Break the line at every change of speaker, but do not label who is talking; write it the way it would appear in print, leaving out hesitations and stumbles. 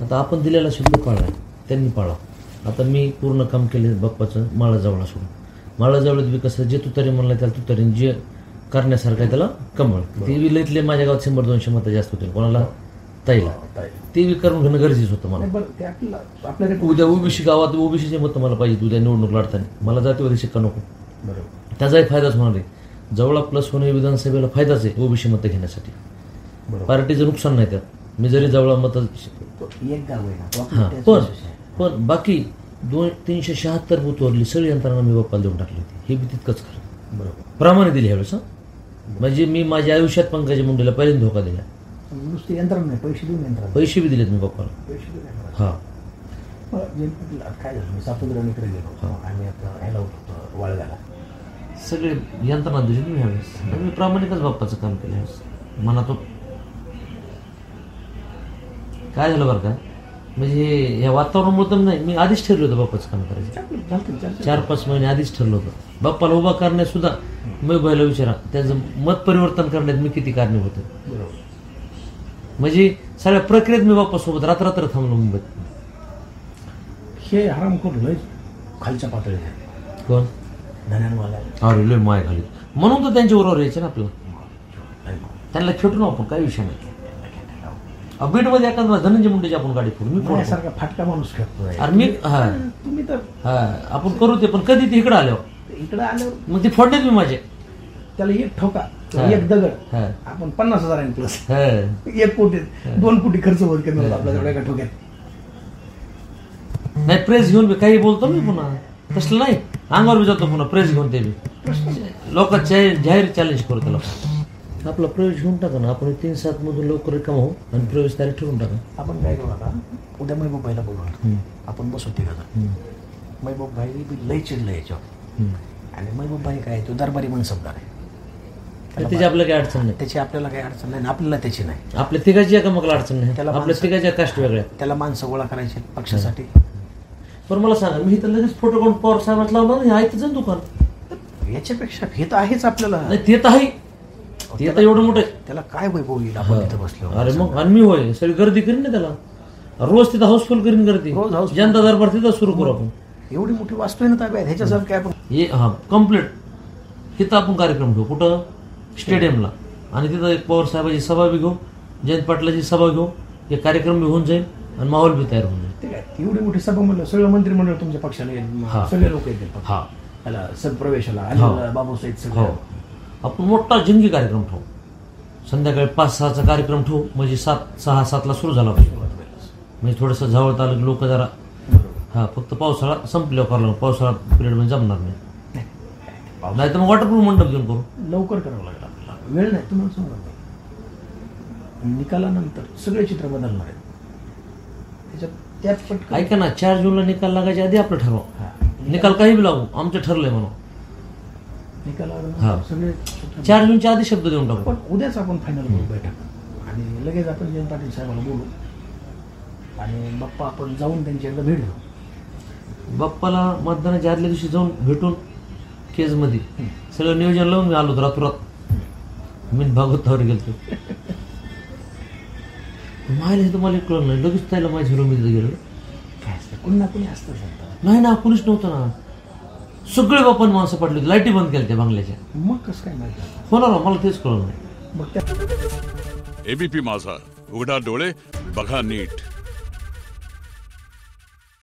आता आपण दिलेला शब्द पाळला, त्यांनी पाळा. आता मी पूर्ण काम केले बाप्पाचं माळाजवळ सोडून. माळाजवळत बी कसं जे तुतारी म्हणलं त्याला तुतारी, जे करण्यासारखं आहे त्याला कमळ. ते विलयतले माझ्या गावात 100-200 मतं जास्त होते, कोणाला ताईला. ते बी करून घेणं गरजेचं होतं मला. उद्या ओबीसी गावात ओबीसीचे मतं मला पाहिजे उद्या निवडणूक लढताना. मला जातीवादी शिक्का नको, त्याचाही फायदाच होणार आहे. जवळ प्लस होणे विधानसभेला फायदाच आहे ओबीसी मतं घेण्यासाठी. पार्टीचं नुकसान नाही त्यात. मी जरी जवळ मतं पण बाकी 376 बूथवरली सगळी यंत्रणा मी बाप्पाला देऊन टाकली होती. हे बी तितकंच खरं, प्रमाणे दिली ह्यावेळेस. म्हणजे मी माझ्या आयुष्यात पंकजा मुंडेला पहिल्यांदा धोका दिला.
नुसते यंत्रणा नाही,
पैसे बी दिलेत मी बाप्पाला. हा
काय झालं, सातोदराकडे गेलो आणि ह्याला होतो वाळव्याला,
सगळे यंत्रणा दिली मी ह्यावेळेस. मी प्रामाणिकच बाप्पाचं काम केलं ह्यावेळेस. मनात काय झालं बरं का, म्हणजे ह्या वातावरणामुळे तर नाही, मी आधीच ठरलं होतं बाप्पाचं काम करायचं. 4-5 महिने आधीच ठरलं होतं. बाप्पाला उभा करण्यात सुद्धा मी बायला विचारा, त्याचं मत परिवर्तन करण्यात मी किती कारणीभूत होतो. म्हणजे सगळ्या प्रक्रियेत मी बाप्पासोबत रात्र थांबलो मुंबईत.
हे हरामखोर लय खालच्या पातळी
कोण
धन्यानवाला,
अरे लय माय खाली. म्हणून तर त्यांच्या उरावर यायचे ना आपल्याला. त्यांना खेटून आपण काही विषय नाही. बीडमध्ये एखादा धनंजय मुंडेची आपण गाडी फोडू, मी
सारखा फाटका माणूस खेळतो.
अरे मी
तुम्ही तर
आपण करू ते, पण कधी ते इकडे आल्यावर मग ते फोडण्यात मी माझे.
त्याला एक ठोका, एक दगड, आपण 50,000 प्लस 1 कोटी 2 कोटी खर्च होत कमी होता आपल्या एका ठोक्यात.
नाही प्रेस घेऊन बी काही बोलतो मी पुन्हा, तसलं नाही. अंगावर बी जातो पुन्हा प्रेस घेऊन. ते बी लोकांचे जाहीर चॅलेंज करू त्याला. आपला प्रवेश घेऊन टाका ना आपण. 3-7 मधून लवकर रिकाम होऊ आणि प्रवेश तारीख ठरवून टाका.
आपण काय करू आता, उद्या महबूब भाईला बोलू, आपण बसू तिघं. महबूब भाई बी लय चिडलं याच्यावर. आणि महबूब भाई काय, तो दरबारी मनसबदार आहे.
त्याची आपल्याला काही अडचण नाही.
त्याची आपल्याला काही अडचण नाही, आपल्याला त्याची नाही.
आपल्या तिघाची एकामेकाला अडचण नाही. त्याला आपल्या तिघाच्या कास्ट वेगळ्या.
त्याला माणसं गोळा करायचे पक्षासाठी.
पण मला सांगा, मी तर लगेच फोटो काढून पवार साहेबात लावणार नाही. आहे त्याचं दुकान.
याच्यापेक्षा हे तर आहेच आपल्याला.
नाही ते तर आहे, ते तर एवढं मोठं.
त्याला काय वैभव येईल आपण तिथं बसलो.
अरे मग आणि मी होय सगळी गर्दी करीन ना त्याला. रोज तिथं हाऊसफुल करीन गर्दी. जनता दरबार तिथं सुरू करू आपण.
एवढी मोठी वास्तू आहे ना ताब्यात, ह्याच्यासारखं काय आपण
कम्प्लीट तिथं आपण कार्यक्रम घेऊ. कुठं स्टेडियमला. आणि तिथं एक पवार साहेबाची सभा बी घेऊ, जयंत पाटलाची सभा घेऊ. एक कार्यक्रम बी होऊन जाईल आणि माहोल बी तयार होऊन जाईल.
ते काय एवढी मोठी सभा म्हणलं, सगळं मंत्रिमंडळ तुमच्या पक्षाला सगळे लोक येतील. त्याला सदप्रवेशाला बाबूसाहेब सगळं.
आपण मोठा जंगी कार्यक्रम ठेवू. संध्याकाळी 5-6चा कार्यक्रम ठेवू. म्हणजे 6-7ला सुरू झाला पाहिजे. म्हणजे थोडंसं जवळ आलं की लोक जरा फक्त पावसाळा संपल्यावर करायला. पावसाळा पिरियड मध्ये जमणार नाही तर मग वॉटरप्रूफ मंडप घेऊन करू.
लवकर करावं लागेल आपल्याला, वेळ नाही. तुम्हाला सांगा निकालानंतर सगळे चित्र बदलणार आहेत. त्याच्यात
ऐका ना, 4 जूनला निकाल लागायच्या आधी आपलं ठरवा. निकाल काही बी लागू, आमचं ठरलंय म्हणून.
निकालावर सगळे
4 जूनच्या आधी शब्द देऊन टाकू.
पण उद्याच आपण फायनल करू बैठक आणि लगेच आपण जयंत पाटील साहेबांना बोलू आणि बाप्पा आपण जाऊन त्यांची एकदा भेट घेऊ.
बाप्पाला मतदानाच्या आदल्या दिवशी जाऊन भेटून केजमध्ये सगळं नियोजन लावून मी आलो रातोरात. मी भागवतावर गेलो. माहिती तुम्हाला कळलं नाही, लगेच त्याला माहिती झालं मी तिथे गेलो.
काय असतं, कुणी ना कुणी असतं.
नाही ना, कुणीच नव्हतं ना. सगळे बाप्पा माणसं पडली होती. लाईटी बंद केल्या त्या बंगल्याच्या.
मग कसं काय माहिती
होणार मला तेच कळलं नाही.
एबीपी माझा, उघडा डोळे बघा नीट.